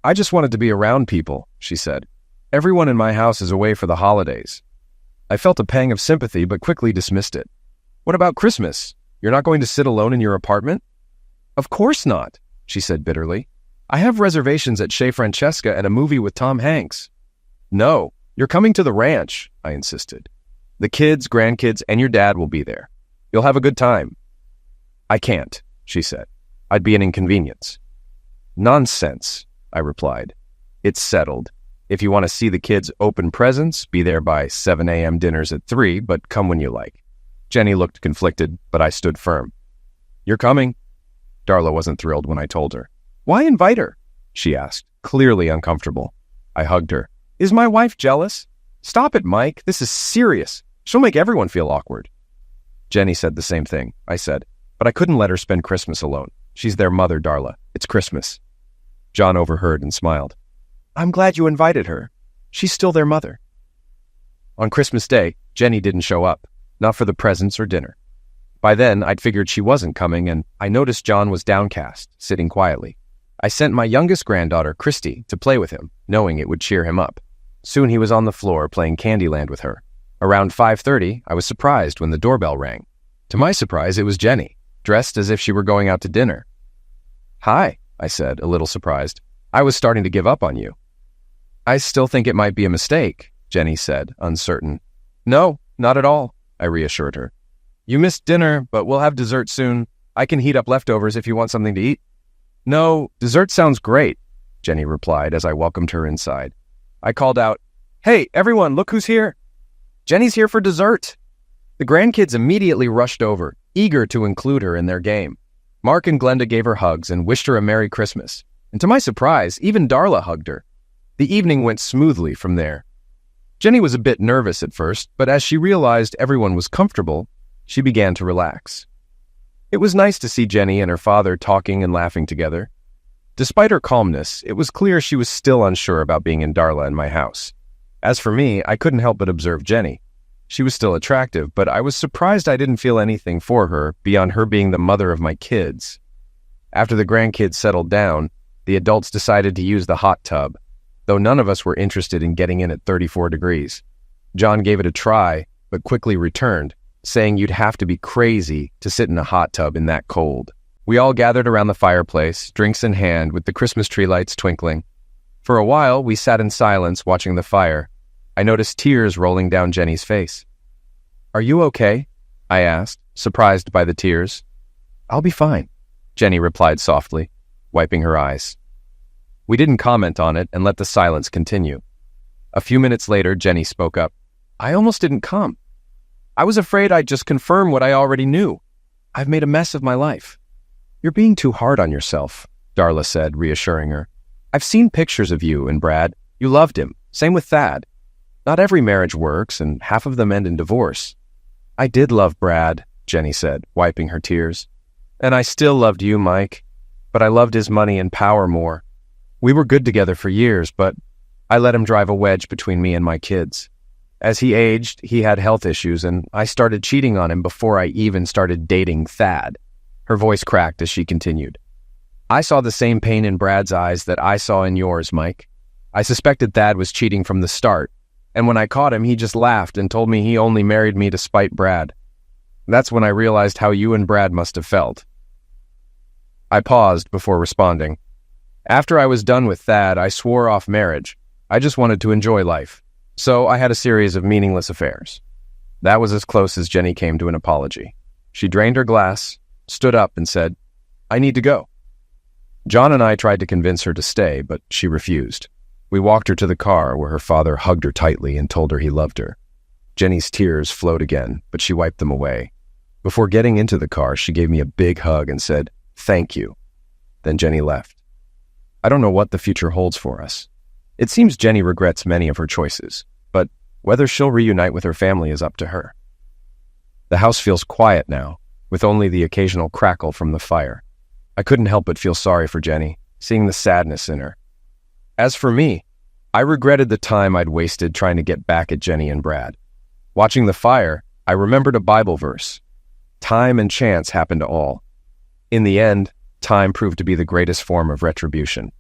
"I just wanted to be around people," she said. "Everyone in my house is away for the holidays." I felt a pang of sympathy, but quickly dismissed it. "What about Christmas? You're not going to sit alone in your apartment?" "Of course not," she said bitterly. "I have reservations at Chez Francesca and a movie with Tom Hanks." "No, you're coming to the ranch," I insisted. "The kids, grandkids, and your dad will be there. You'll have a good time." "I can't," she said. "I'd be an inconvenience." "Nonsense," I replied. "It's settled. If you want to see the kids open presents, be there by 7 a.m. dinners at 3, but come when you like." Jenny looked conflicted, but I stood firm. "You're coming." Darla wasn't thrilled when I told her. "Why invite her?" she asked, clearly uncomfortable. I hugged her. "Is my wife jealous?" "Stop it, Mike. This is serious. She'll make everyone feel awkward." Jenny said the same thing, I said, but I couldn't let her spend Christmas alone. She's their mother, Darla. It's Christmas. John overheard and smiled. "I'm glad you invited her. She's still their mother." On Christmas Day, Jenny didn't show up, not for the presents or dinner. By then, I'd figured she wasn't coming, and I noticed John was downcast, sitting quietly. I sent my youngest granddaughter, Christy, to play with him, knowing it would cheer him up. Soon he was on the floor playing Candyland with her. Around 5:30, I was surprised when the doorbell rang. To my surprise, it was Jenny, dressed as if she were going out to dinner. "Hi," I said, a little surprised. "I was starting to give up on you." "I still think it might be a mistake," Jenny said, uncertain. "No, not at all," I reassured her. "You missed dinner, but we'll have dessert soon. I can heat up leftovers if you want something to eat." "No, dessert sounds great," Jenny replied as I welcomed her inside. I called out, "Hey, everyone, look who's here. Jenny's here for dessert." The grandkids immediately rushed over, eager to include her in their game. Mark and Glenda gave her hugs and wished her a Merry Christmas. And to my surprise, even Darla hugged her. The evening went smoothly from there. Jenny was a bit nervous at first, but as she realized everyone was comfortable, she began to relax. It was nice to see Jenny and her father talking and laughing together. Despite her calmness, it was clear she was still unsure about being in Darla and my house. As for me, I couldn't help but observe Jenny. She was still attractive, but I was surprised I didn't feel anything for her beyond her being the mother of my kids. After the grandkids settled down, the adults decided to use the hot tub, though none of us were interested in getting in at 34 degrees. John gave it a try, but quickly returned, saying you'd have to be crazy to sit in a hot tub in that cold. We all gathered around the fireplace, drinks in hand, with the Christmas tree lights twinkling. For a while, we sat in silence watching the fire. I noticed tears rolling down Jenny's face. "Are you okay?" I asked, surprised by the tears. "I'll be fine," Jenny replied softly, wiping her eyes. We didn't comment on it and let the silence continue. A few minutes later, Jenny spoke up. "I almost didn't come. I was afraid I'd just confirm what I already knew. I've made a mess of my life." "You're being too hard on yourself," Darla said, reassuring her. "I've seen pictures of you and Brad. You loved him. Same with Thad. Not every marriage works, and half of them end in divorce." "I did love Brad," Jenny said, wiping her tears. "And I still loved you, Mike." but I loved his money and power more. We were good together for years, but I let him drive a wedge between me and my kids. As he aged, he had health issues, and I started cheating on him before I even started dating Thad. Her voice cracked as she continued. I saw the same pain in Brad's eyes that I saw in yours, Mike. I suspected Thad was cheating from the start, and when I caught him, he just laughed and told me he only married me to spite Brad. That's when I realized how you and Brad must have felt. I paused before responding. After I was done with Thad, I swore off marriage. I just wanted to enjoy life. So I had a series of meaningless affairs. That was as close as Jenny came to an apology. She drained her glass, stood up, and said, I need to go. John and I tried to convince her to stay, but she refused. We walked her to the car where her father hugged her tightly and told her he loved her. Jenny's tears flowed again, but she wiped them away. Before getting into the car, she gave me a big hug and said, Thank you. Then Jenny left. I don't know what the future holds for us. It seems Jenny regrets many of her choices, but whether she'll reunite with her family is up to her. The house feels quiet now, with only the occasional crackle from the fire. I couldn't help but feel sorry for Jenny, seeing the sadness in her. As for me, I regretted the time I'd wasted trying to get back at Jenny and Brad. Watching the fire, I remembered a Bible verse. Time and chance happen to all. In the end, time proved to be the greatest form of retribution.